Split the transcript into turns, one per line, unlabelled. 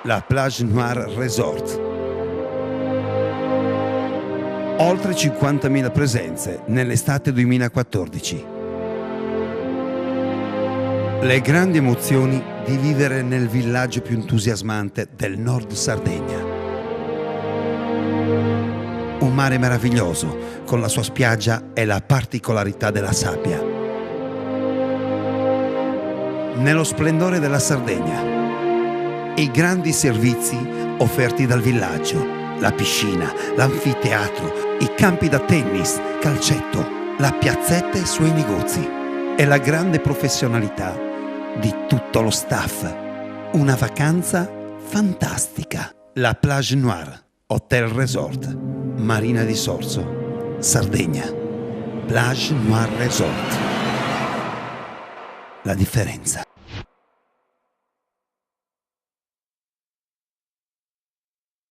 La Plage Noire Resort. Oltre 50.000 presenze nell'estate 2014. Le grandi emozioni di vivere nel villaggio più entusiasmante del nord Sardegna. Un mare meraviglioso con la sua spiaggia e la particolarità della sabbia. Nello splendore della Sardegna. I grandi servizi offerti dal villaggio, la piscina, l'anfiteatro, i campi da tennis, calcetto, la piazzetta e i suoi negozi e la grande professionalità di tutto lo staff. Una vacanza fantastica. La Plage Noire Hotel Resort, Marina di Sorso, Sardegna. Plage Noire Resort. La differenza.